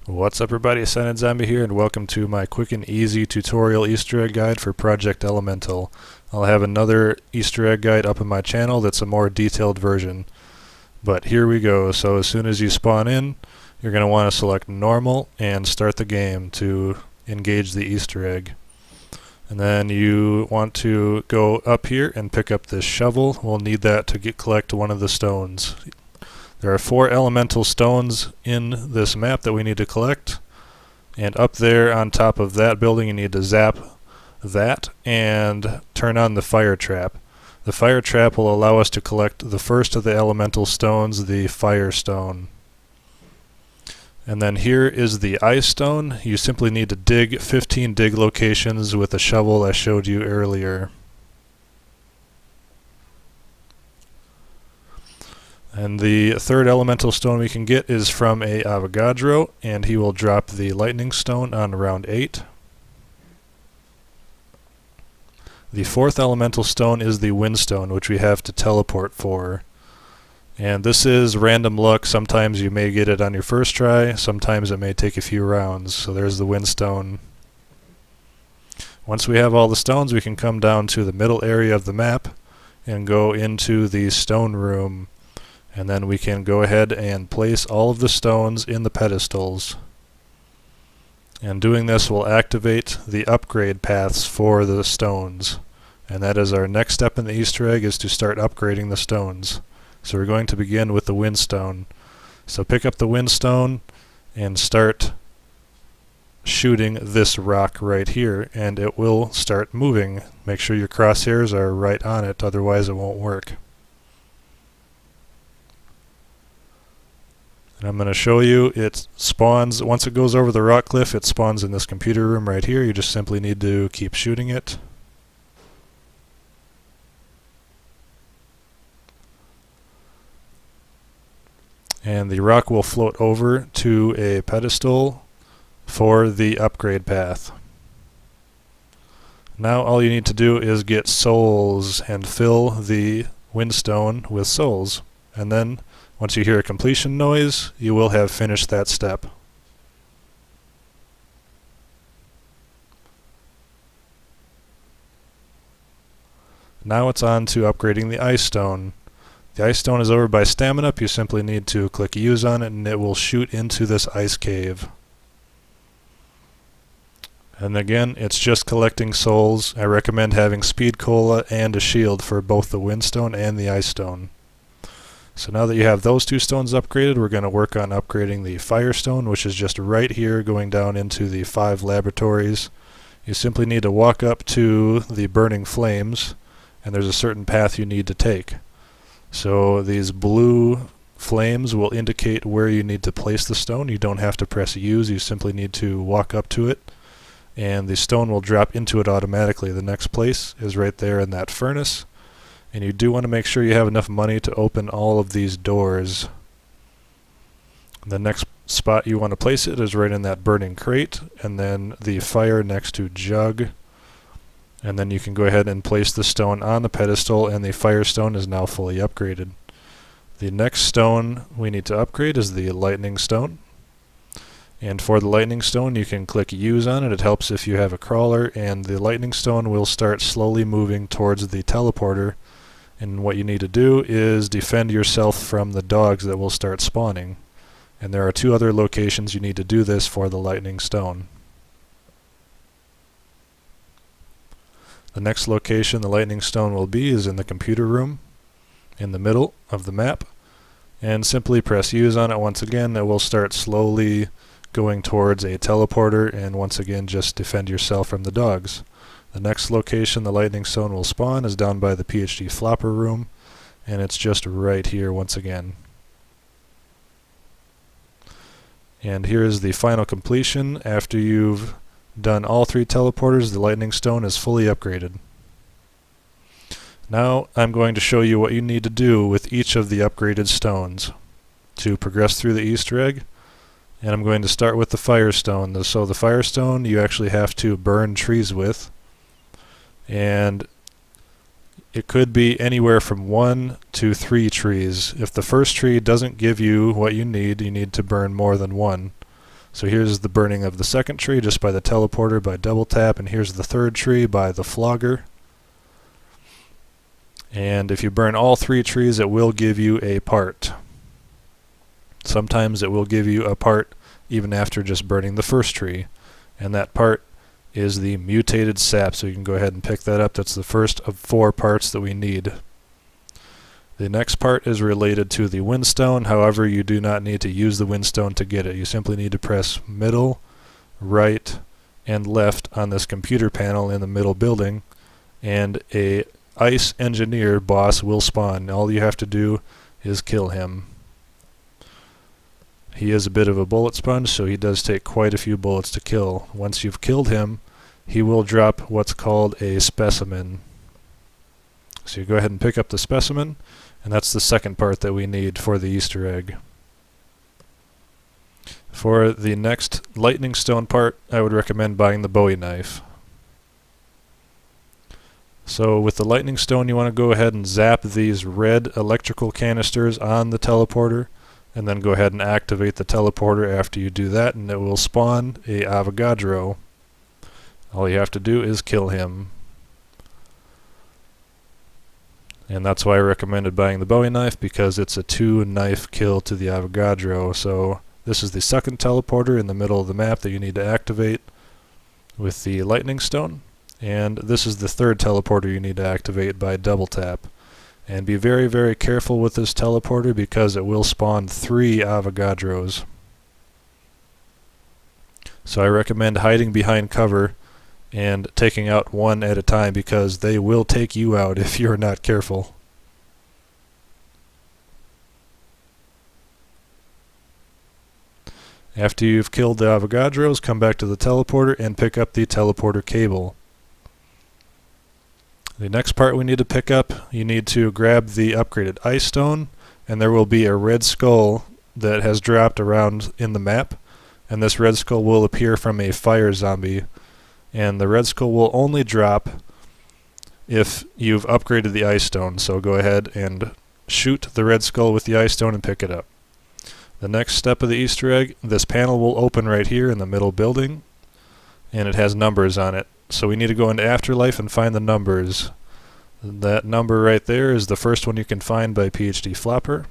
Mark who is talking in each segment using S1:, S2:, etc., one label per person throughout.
S1: What's up everybody, Ascended Zombie here, and welcome to my quick and easy tutorial Easter egg guide for Project Elemental. I'll have another Easter egg guide up on my channel that's a more detailed version. But here we go. So as soon as you spawn in, you're going to want to select Normal and start the game to engage the Easter egg. And then you want to go up here and pick up this shovel. We'll need that to collect one of the stones. There are 4 elemental stones in this map that we need to collect, and up there on top of that building you need to zap that and turn on the fire trap. The fire trap will allow us to collect the first of the elemental stones, the Firestone. And then here is the ice stone. You simply need to dig 15 dig locations with the shovel I showed you earlier. And the third elemental stone we can get is from a Avogadro, and he will drop the Lightning Stone on round 8. The fourth elemental stone is the Windstone, which we have to teleport for. And this is random luck. Sometimes you may get it on your first try, sometimes it may take a few rounds. So there's the Windstone. Once we have all the stones, we can come down to the middle area of the map and go into the stone room. And then we can go ahead and place all of the stones in the pedestals. And doing this will activate the upgrade paths for the stones. And that is our next step in the Easter egg, is to start upgrading the stones. So we're going to begin with the Windstone. So pick up the Windstone and start shooting this rock right here, and it will start moving. Make sure your crosshairs are right on it, otherwise it won't work. And I'm going to show you, it spawns, once it goes over the rock cliff, it spawns in this computer room right here. You just simply need to keep shooting it. And the rock will float over to a pedestal for the upgrade path. Now all you need to do is get souls and fill the Windstone with souls. And then once you hear a completion noise, you will have finished that step. Now it's on to upgrading the ice stone. The ice stone is over by stamina up. You simply need to click use on it and it will shoot into this ice cave. And again, it's just collecting souls. I recommend having speed cola and a shield for both the Windstone and the ice stone. So now that you have those 2 stones upgraded, we're going to work on upgrading the Firestone, which is just right here going down into the 5 laboratories. You simply need to walk up to the burning flames, and there's a certain path you need to take. So these blue flames will indicate where you need to place the stone. You don't have to press use, you simply need to walk up to it, and the stone will drop into it automatically. The next place is right there in that furnace. And you do want to make sure you have enough money to open all of these doors. The next spot you want to place it is right in that burning crate, and then the fire next to jug. And then you can go ahead and place the stone on the pedestal, and the Firestone is now fully upgraded. The next stone we need to upgrade is the Lightning Stone. And for the Lightning Stone, you can click use on it. It helps if you have a crawler, and the Lightning Stone will start slowly moving towards the teleporter. And what you need to do is defend yourself from the dogs that will start spawning. And there are 2 other locations you need to do this for the Lightning Stone. The next location the Lightning Stone will be is in the computer room, in the middle of the map. And simply press use on it once again. It will start slowly going towards a teleporter, and once again just defend yourself from the dogs. The next location the Lightning Stone will spawn is down by the PhD flopper room, and it's just right here once again. And here is the final completion. After you've done all 3 teleporters, the Lightning Stone is fully upgraded. Now I'm going to show you what you need to do with each of the upgraded stones to progress through the Easter egg. And I'm going to start with the Firestone. So the Firestone you actually have to burn trees with. And it could be anywhere from 1 to 3 trees. If the first tree doesn't give you what you need to burn more than 1. So here's the burning of the second tree just by the teleporter by double tap, and here's the third tree by the flogger. And if you burn all 3 trees, it will give you a part. Sometimes it will give you a part even after just burning the first tree, and that part is the mutated sap, so you can go ahead and pick that up. That's the first of 4 parts that we need. The next part is related to the windstone. However, you do not need to use the windstone to get it. You simply need to press middle, right, and left on this computer panel in the middle building, and a ice engineer boss will spawn. All you have to do is kill him. He is a bit of a bullet sponge, so he does take quite a few bullets to kill. Once you've killed him, he will drop what's called a specimen. So you go ahead and pick up the specimen, and that's the second part that we need for the Easter egg. For the next Lightning Stone part, I would recommend buying the Bowie knife. So with the Lightning Stone, you want to go ahead and zap these red electrical canisters on the teleporter, and then go ahead and activate the teleporter after you do that, and it will spawn a Avogadro. All you have to do is kill him. And that's why I recommended buying the Bowie knife, because it's a 2-knife kill to the Avogadro. So this is the second teleporter in the middle of the map that you need to activate with the Lightning Stone. And this is the third teleporter you need to activate by double tap. And be very, very careful with this teleporter because it will spawn 3 Avogadros. So I recommend hiding behind cover and taking out one at a time, because they will take you out if you're not careful. After you've killed the Avogadros, come back to the teleporter and pick up the teleporter cable. The next part we need to pick up, you need to grab the upgraded ice stone, and there will be a red skull that has dropped around in the map, and this red skull will appear from a fire zombie. And the red skull will only drop if you've upgraded the ice stone, so go ahead and shoot the red skull with the ice stone and pick it up. The next step of the Easter egg, this panel will open right here in the middle building, and it has numbers on it. So we need to go into Afterlife and find the numbers. That number right there is the first one you can find by PhD Flopper.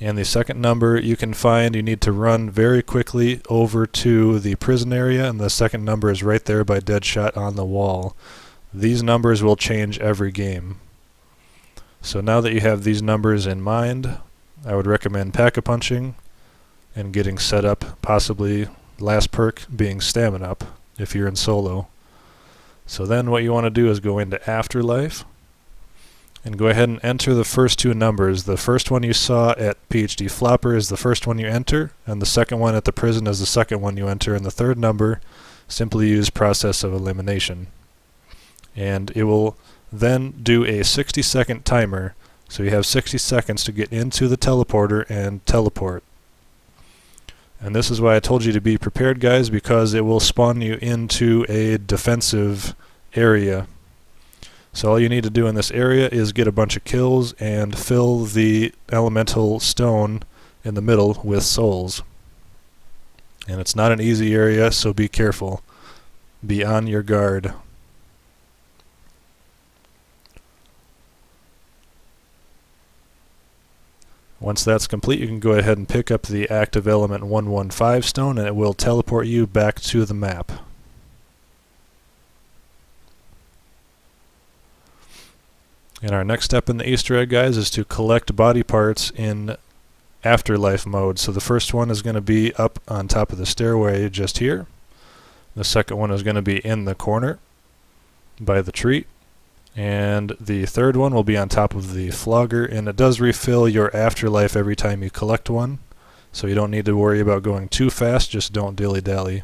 S1: And the second number you can find, you need to run very quickly over to the prison area, and the second number is right there by Deadshot on the wall. These numbers will change every game. So now that you have these numbers in mind, I would recommend Pack-a-Punching and getting set up, possibly last perk being Stamina Up if you're in solo. So then what you want to do is go into Afterlife and go ahead and enter the first 2 numbers. The first one you saw at PhD Flopper is the first one you enter, and the second one at the prison is the second one you enter, and the third number, simply use Process of Elimination. And it will then do a 60-second timer, so you have 60 seconds to get into the teleporter and teleport. And this is why I told you to be prepared, guys, because it will spawn you into a defensive area. So all you need to do in this area is get a bunch of kills and fill the elemental stone in the middle with souls. And it's not an easy area, so be careful. Be on your guard. Once that's complete, you can go ahead and pick up the active element 115 stone, and it will teleport you back to the map. And our next step in the Easter egg, guys, is to collect body parts in Afterlife mode. So the first one is going to be up on top of the stairway just here. The second one is going to be in the corner by the tree. And the third one will be on top of the flogger, and it does refill your Afterlife every time you collect one. So you don't need to worry about going too fast, just don't dilly-dally.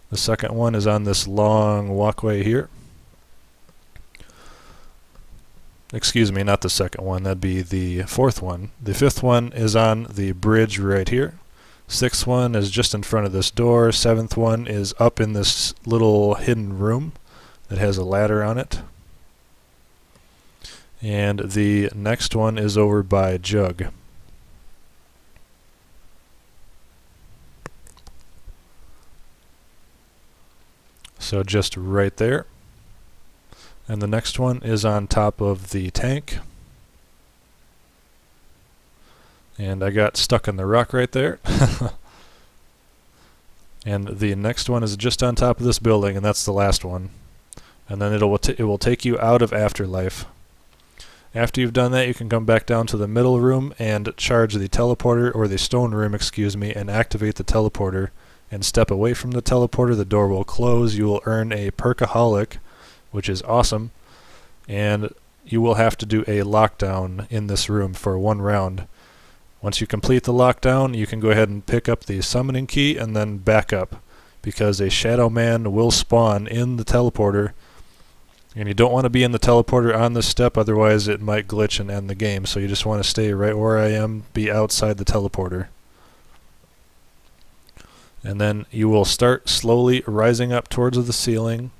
S1: The second one is on this long walkway here. Excuse me, not the second one, that'd be the fourth one. The fifth one is on the bridge right here. Sixth one is just in front of this door. Seventh one is up in this little hidden room that has a ladder on it. And the next one is over by Jug. So just right there. And the next one is on top of the tank. And I got stuck in the rock right there. And the next one is just on top of this building, and that's the last one. And then it will take you out of Afterlife. After you've done that, you can come back down to the middle room and charge the teleporter, or the stone room, excuse me, and activate the teleporter. And step away from the teleporter, the door will close. You will earn a Perkaholic, which is awesome. And you will have to do a lockdown in this room for 1 round. Once you complete the lockdown, you can go ahead and pick up the summoning key and then back up, because a Shadow Man will spawn in the teleporter, and you don't want to be in the teleporter on this step, otherwise it might glitch and end the game. So you just want to stay right where I am, be outside the teleporter. And then you will start slowly rising up towards the ceiling,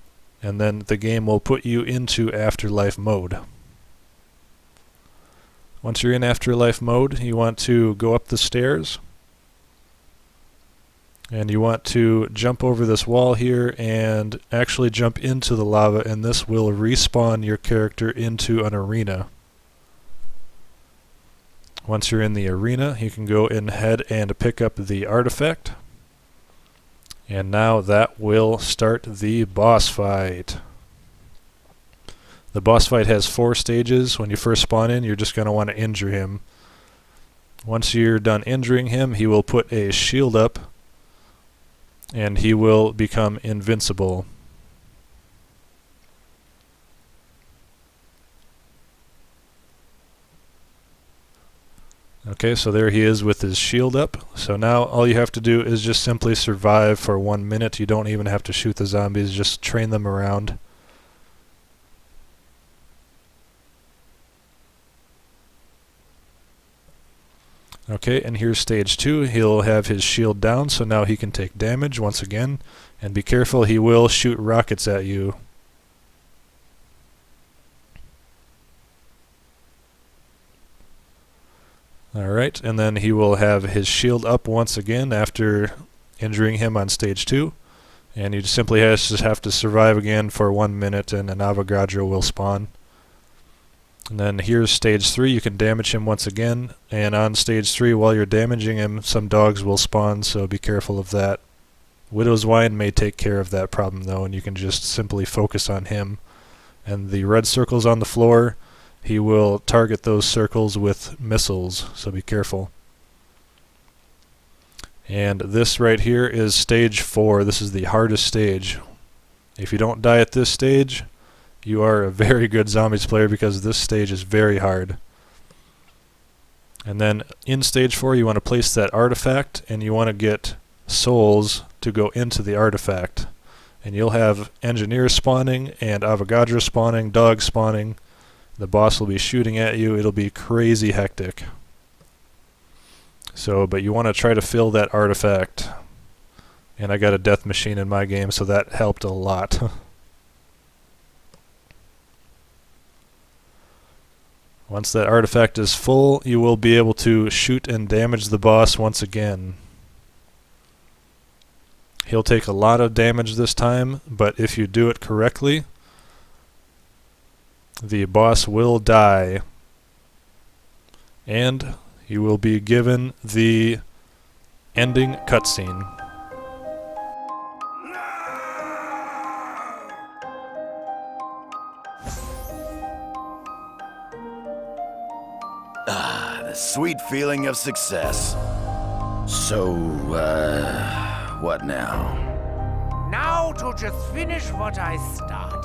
S1: and then the game will put you into Afterlife mode. Once you're in Afterlife mode, you want to go up the stairs, and you want to jump over this wall here and actually jump into the lava, and this will respawn your character into an arena. Once you're in the arena, you can go ahead and pick up the artifact, and now that will start the boss fight. The boss fight has 4 stages. When you first spawn in, you're just going to want to injure him. Once you're done injuring him, he will put a shield up, and he will become invincible. Okay, so there he is with his shield up. So now all you have to do is just simply survive for 1 minute. You don't even have to shoot the zombies, just train them around. Okay, and here's stage 2. He'll have his shield down, so now he can take damage once again. And be careful, he will shoot rockets at you. Alright, and then he will have his shield up once again after injuring him on stage 2. And you just simply just have to survive again for 1 minute, and an Avogadro will spawn. And then here's stage 3. You can damage him once again, and on stage 3, while you're damaging him, some dogs will spawn, so be careful of that. Widow's Wine may take care of that problem though, and you can just simply focus on him. And the red circles on the floor, he will target those circles with missiles, so be careful. And this right here is stage 4. This is the hardest stage. If you don't die at this stage, you are a very good zombies player, because this stage is very hard. And then in stage 4, you want to place that artifact, and you want to get souls to go into the artifact. And you'll have engineers spawning, and Avogadro spawning, dogs spawning. The boss will be shooting at you. It'll be crazy hectic. So, but you want to try to fill that artifact. And I got a death machine in my game, so that helped a lot. Once that artifact is full, you will be able to shoot and damage the boss once again. He'll take a lot of damage this time, but if you do it correctly, the boss will die, and you will be given the ending cutscene.
S2: Ah, the sweet feeling of success. So, what now?
S3: Now to just finish what I started.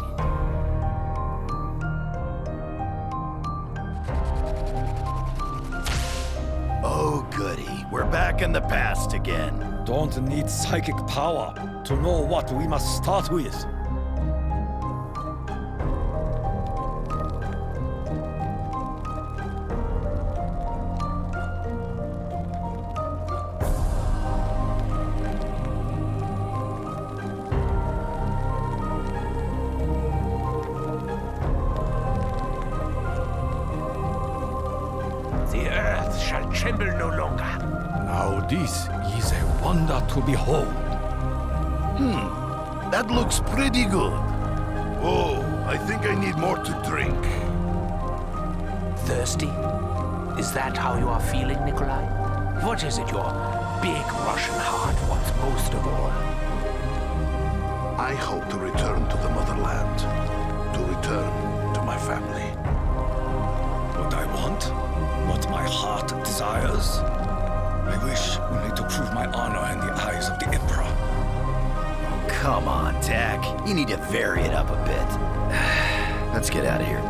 S2: Oh, goody. We're back in the past again.
S4: Don't need psychic power to know what we must start with.
S3: The earth shall tremble no longer.
S4: Now this is a wonder to behold.
S2: That looks pretty good. Oh, I think I need more to drink.
S3: Thirsty? Is that how you are feeling, Nikolai? What is it your big Russian heart wants most of all?
S2: I hope to return to the motherland. To return to my family.
S4: What I want? What my heart desires? I wish only to prove my honor in the eyes of the Emperor.
S2: Come on, Tak. You need to vary it up a bit. Let's get out of here.